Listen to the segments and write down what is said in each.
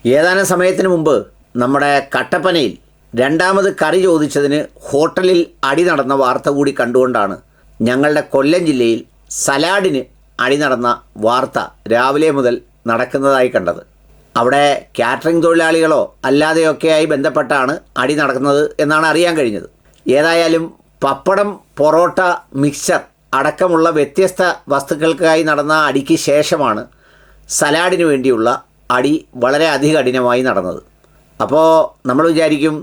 ഏതാനും സമയത്തിന് മുമ്പ് നമ്മുടെ കട്ടപ്പനയിൽ രണ്ടാമത് കറി ചോദിച്ചതിന് ഹോട്ടലിൽ അടി നടന്ന വാർത്ത കൂടി കണ്ടുകൊണ്ടാണ് ഞങ്ങളുടെ കൊല്ലം ജില്ലയിൽ സലാഡിന് അടി നടന്ന വാർത്ത രാവിലെ മുതൽ നടക്കുന്നതായി കണ്ടത്. അവിടെ കാറ്ററിംഗ് തൊഴിലാളികളോ അല്ലാതെയൊക്കെയായി ബന്ധപ്പെട്ടാണ് അടി നടക്കുന്നത് എന്നാണ് അറിയാൻ കഴിഞ്ഞത്. ഏതായാലും പപ്പടം, പൊറോട്ട, മിക്സർ അടക്കമുള്ള വ്യത്യസ്ത വസ്തുക്കൾക്കായി നടന്ന അടിക്ക് ശേഷമാണ് സലാഡിന് വേണ്ടിയുള്ള അടി വളരെ അതികഠിനമായി നടന്നത്. അപ്പോൾ നമ്മൾ വിചാരിക്കും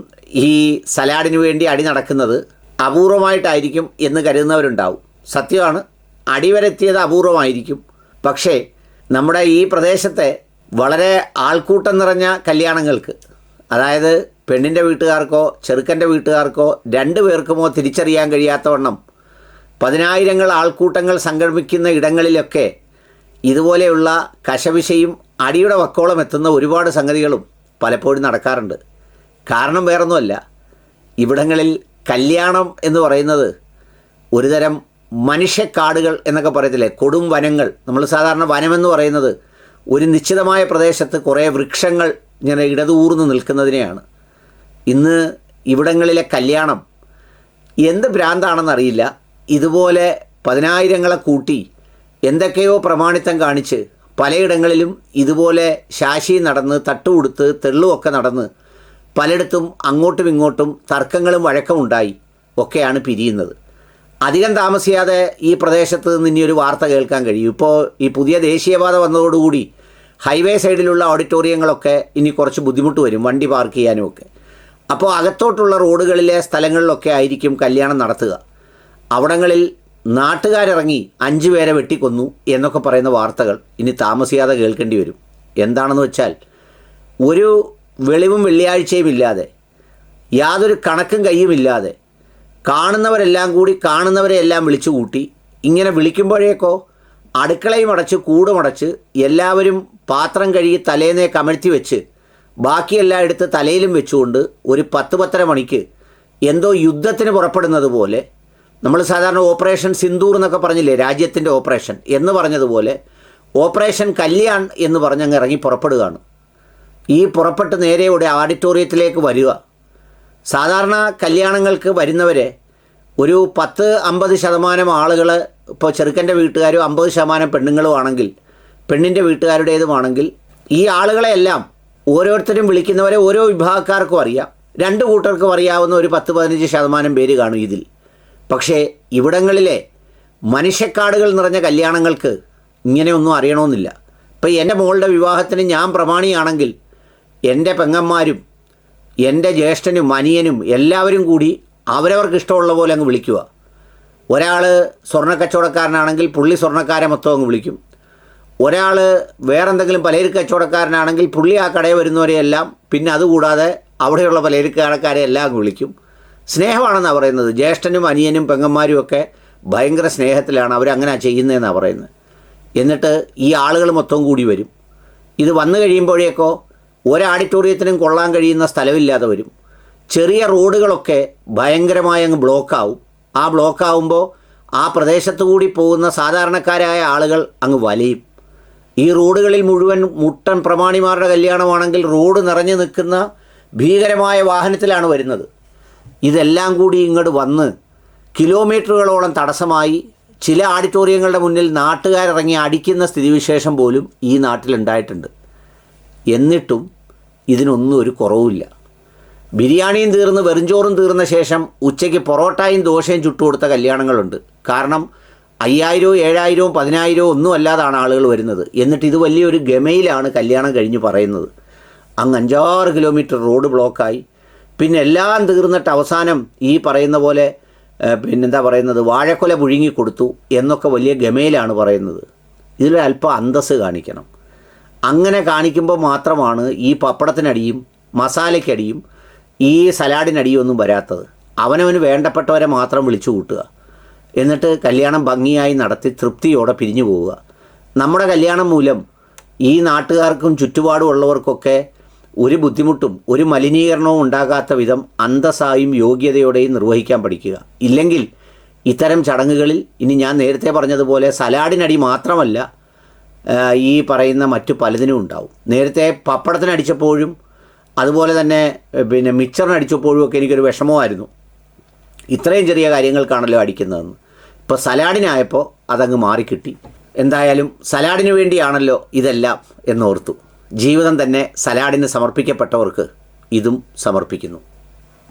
ഈ സലാഡിന് വേണ്ടി അടി നടക്കുന്നത് അപൂർവമായിട്ടായിരിക്കും എന്ന് കരുതുന്നവരുണ്ടാവും. സത്യമാണ്, അടിവരെത്തിയത് അപൂർവമായിരിക്കും. പക്ഷേ നമ്മുടെ ഈ പ്രദേശത്തെ വളരെ ആൾക്കൂട്ടം നിറഞ്ഞ കല്യാണങ്ങൾക്ക്, അതായത് പെണ്ണിൻ്റെ വീട്ടുകാർക്കോ ചെറുക്കൻ്റെ വീട്ടുകാർക്കോ രണ്ടു പേർക്കുമോ തിരിച്ചറിയാൻ കഴിയാത്തവണ്ണം പതിനായിരങ്ങൾ ആൾക്കൂട്ടങ്ങൾ സംഗമിക്കുന്ന ഇടങ്ങളിലൊക്കെ ഇതുപോലെയുള്ള കശവിശയും അടിയുടെ വക്കോളം എത്തുന്ന ഒരുപാട് സംഗതികളും പലപ്പോഴും നടക്കാറുണ്ട്. കാരണം വേറൊന്നുമല്ല, ഇവിടങ്ങളിൽ കല്യാണം എന്ന് പറയുന്നത് ഒരുതരം മനുഷ്യക്കാടുകൾ എന്നൊക്കെ പറയത്തില്ലേ, കൊടും വനങ്ങൾ. നമ്മൾ സാധാരണ വനമെന്ന് പറയുന്നത് ഒരു നിശ്ചിതമായ പ്രദേശത്ത് കുറേ വൃക്ഷങ്ങൾ ഇങ്ങനെ ഇടതൂർന്ന് നിൽക്കുന്നതിനെയാണ്. ഇന്ന് ഇവിടങ്ങളിലെ കല്യാണം എന്ത് ഭ്രാന്താണെന്നറിയില്ല, ഇതുപോലെ പതിനായിരങ്ങളെ കൂട്ടി എന്തൊക്കെയോ പ്രമാണിത്തം കാണിച്ച് പലയിടങ്ങളിലും ഇതുപോലെ ശാശി നടന്ന് തട്ടുകൊടുത്ത് തെള്ളുമൊക്കെ നടന്ന് പലയിടത്തും അങ്ങോട്ടും ഇങ്ങോട്ടും തർക്കങ്ങളും വഴക്കമുണ്ടായി ഒക്കെയാണ് പിരിയുന്നത്. അധികം താമസിയാതെ ഈ പ്രദേശത്ത് നിന്ന് ഇനിയൊരു വാർത്ത കേൾക്കാൻ കഴിയും. ഇപ്പോൾ ഈ പുതിയ ദേശീയപാത വന്നതോടുകൂടി ഹൈവേ സൈഡിലുള്ള ഓഡിറ്റോറിയങ്ങളൊക്കെ ഇനി കുറച്ച് ബുദ്ധിമുട്ട് വരും, വണ്ടി പാർക്ക് ചെയ്യാനുമൊക്കെ. അപ്പോൾ അകത്തോട്ടുള്ള റോഡുകളിലെ സ്ഥലങ്ങളിലൊക്കെ ആയിരിക്കും കല്യാണം നടത്തുക. അവിടങ്ങളിൽ നാട്ടുകാരിറങ്ങി 5 പേരെ വെട്ടിക്കൊന്നു എന്നൊക്കെ പറയുന്ന വാർത്തകൾ ഇനി താമസിയാതെ കേൾക്കേണ്ടി വരും. എന്താണെന്ന് വെച്ചാൽ, ഒരു വെളിവും വെള്ളിയാഴ്ചയും ഇല്ലാതെ, യാതൊരു കണക്കും കയ്യുമില്ലാതെ കാണുന്നവരെല്ലാം കൂടി കാണുന്നവരെയെല്ലാം വിളിച്ചു കൂട്ടി. ഇങ്ങനെ വിളിക്കുമ്പോഴേക്കോ അടുക്കളയും അടച്ച് കൂടുമടച്ച് എല്ലാവരും പാത്രം കഴുകി തലേന്നേ കമഴ്ത്തി വെച്ച് ബാക്കിയെല്ലാം എടുത്ത് തലയിലും വെച്ചുകൊണ്ട് ഒരു 10-10:30 മണിക്ക് എന്തോ യുദ്ധത്തിന് പുറപ്പെടുന്നത് പോലെ, നമ്മൾ സാധാരണ ഓപ്പറേഷൻ സിന്ദൂർ എന്നൊക്കെ പറഞ്ഞില്ലേ, രാജ്യത്തിൻ്റെ ഓപ്പറേഷൻ എന്ന് പറഞ്ഞതുപോലെ ഓപ്പറേഷൻ കല്യാൺ എന്ന് പറഞ്ഞങ്ങ് ഇറങ്ങി പുറപ്പെടുകയാണ്. ഈ പുറപ്പെട്ട് നേരെ ഇവിടെ ഓഡിറ്റോറിയത്തിലേക്ക് വരിക. സാധാരണ കല്യാണങ്ങൾക്ക് വരുന്നവരെ ഒരു 10-50% ആളുകൾ, ഇപ്പോൾ ചെറുക്കൻ്റെ വീട്ടുകാരും 50% പെണ്ണുങ്ങളും ആണെങ്കിൽ, പെണ്ണിൻ്റെ വീട്ടുകാരുടേതുമാണെങ്കിൽ, ഈ ആളുകളെയെല്ലാം ഓരോരുത്തരും വിളിക്കുന്നവരെ ഓരോ വിഭാഗക്കാർക്കും അറിയാം. 2 കൂട്ടർക്കും അറിയാവുന്ന ഒരു 10-15% പേര് കാണും ഇതിൽ. പക്ഷേ ഇവിടങ്ങളിലെ മനുഷ്യക്കാടുകൾ നിറഞ്ഞ കല്യാണങ്ങൾക്ക് ഇങ്ങനെയൊന്നും അറിയണമെന്നില്ല. ഇപ്പോൾ എൻ്റെ മോളുടെ വിവാഹത്തിന് ഞാൻ പ്രമാണിയാണെങ്കിൽ എൻ്റെ പെങ്ങന്മാരും എൻ്റെ ജ്യേഷ്ഠനും അനിയനും എല്ലാവരും കൂടി അവരവർക്ക് ഇഷ്ടമുള്ള പോലെ അങ്ങ് വിളിക്കുക. ഒരാൾ സ്വർണ്ണക്കച്ചവടക്കാരനാണെങ്കിൽ പുള്ളി സ്വർണ്ണക്കാരെ മൊത്തം അങ്ങ് വിളിക്കും. ഒരാൾ വേറെന്തെങ്കിലും പലചരക്ക് കച്ചവടക്കാരനാണെങ്കിൽ പുള്ളി ആ കടയിൽ വരുന്നവരെയെല്ലാം, പിന്നെ അതുകൂടാതെ അവിടെയുള്ള പലചരക്ക് കടക്കാരെ എല്ലാം അങ്ങ് വിളിക്കും. സ്നേഹമാണെന്നാണ് പറയുന്നത്. ജ്യേഷ്ഠനും അനിയനും പെങ്ങന്മാരും ഒക്കെ ഭയങ്കര സ്നേഹത്തിലാണ്, അവരങ്ങനെ ചെയ്യുന്നതെന്നാണ് പറയുന്നത്. എന്നിട്ട് ഈ ആളുകൾ മൊത്തം കൂടി വരും. ഇത് വന്നു കഴിയുമ്പോഴേക്കോ ഒരാഡിറ്റോറിയത്തിനും കൊള്ളാൻ കഴിയുന്ന സ്ഥലമില്ലാതെ വരും. ചെറിയ റോഡുകളൊക്കെ ഭയങ്കരമായി അങ്ങ് ബ്ലോക്കാവും. ആ ബ്ലോക്കാവുമ്പോൾ ആ പ്രദേശത്തു കൂടി പോകുന്ന സാധാരണക്കാരായ ആളുകൾ അങ്ങ് വലയും. ഈ റോഡുകളിൽ മുഴുവൻ മുട്ടൻ പ്രമാണിമാരുടെ കല്യാണമാണെങ്കിൽ റോഡ് നിറഞ്ഞു നിൽക്കുന്ന ഭീകരമായ വാഹനത്തിലാണ് വരുന്നത്. ഇതെല്ലാം കൂടി ഇങ്ങോട്ട് വന്ന് കിലോമീറ്ററുകളോളം തടസ്സമായി ചില ഓഡിറ്റോറിയങ്ങളുടെ മുന്നിൽ നാട്ടുകാരിറങ്ങി അടിക്കുന്ന സ്ഥിതിവിശേഷം പോലും ഈ നാട്ടിലുണ്ടായിട്ടുണ്ട്. എന്നിട്ടും ഇതിനൊന്നും ഒരു കുറവുമില്ല. ബിരിയാണിയും തീർന്ന് വെറുംചോറും തീർന്ന ശേഷം ഉച്ചയ്ക്ക് പൊറോട്ടയും ദോശയും ചുട്ടുകൊടുത്ത കല്യാണങ്ങളുണ്ട്. കാരണം 5000, 7000, 10000 ഒന്നും അല്ലാതാണ് ആളുകൾ വരുന്നത്. എന്നിട്ട് ഇത് വലിയൊരു ഗമയിലാണ് കല്യാണം കഴിഞ്ഞ് പറയുന്നത്. അങ്ങ് 5-6 കിലോമീറ്റർ റോഡ് ബ്ലോക്കായി. പിന്നെ എല്ലാം തീർന്നിട്ട് അവസാനം ഈ പറയുന്ന പോലെ പിന്നെന്താ പറയുന്നത്, വാഴക്കൊല പുഴുങ്ങിക്കൊടുത്തു എന്നൊക്കെ വലിയ ഗമയിലാണ് പറയുന്നത്. ഇതിലൊരല്പം അന്തസ്സ് കാണിക്കണം. അങ്ങനെ കാണിക്കുമ്പോൾ മാത്രമാണ് ഈ പപ്പടത്തിനടിയും മസാലയ്ക്കടിയും ഈ സലാഡിനടിയും ഒന്നും വരാത്തത്. അവനവന് വേണ്ടപ്പെട്ടവരെ മാത്രം വിളിച്ചു കൂട്ടുക, എന്നിട്ട് കല്യാണം ഭംഗിയായി നടത്തി തൃപ്തിയോടെ പിരിഞ്ഞു പോവുക. നമ്മുടെ കല്യാണം മൂലം ഈ നാട്ടുകാർക്കും ചുറ്റുപാടുമുള്ളവർക്കൊക്കെ ഒരു ബുദ്ധിമുട്ടും ഒരു മലിനീകരണവും ഉണ്ടാകാത്ത വിധം അന്തസ്സായും യോഗ്യതയോടെയും നിർവഹിക്കാൻ പഠിക്കുക. ഇല്ലെങ്കിൽ ഇത്തരം ചടങ്ങുകളിൽ ഇനി ഞാൻ നേരത്തെ പറഞ്ഞതുപോലെ സലാഡിനടി മാത്രമല്ല, ഈ പറയുന്ന മറ്റു പലതിനും ഉണ്ടാവും. നേരത്തെ പപ്പടത്തിനടിച്ചപ്പോഴും അതുപോലെ തന്നെ പിന്നെ മിക്സറിനടിച്ചപ്പോഴും ഒക്കെ എനിക്കൊരു വിഷമമായിരുന്നു, ഇത്രയും ചെറിയ കാര്യങ്ങൾക്കാണല്ലോ അടിക്കുന്നതെന്ന്. ഇപ്പോൾ സലാഡിനായപ്പോൾ അതങ്ങ് മാറിക്കിട്ടി. എന്തായാലും സലാഡിന് വേണ്ടിയാണല്ലോ ഇതെല്ലാം എന്നോർത്തു. ജീവിതം തന്നെ സലാഡിന് സമർപ്പിക്കപ്പെട്ടവർക്ക് ഇതും സമർപ്പിക്കുന്നു.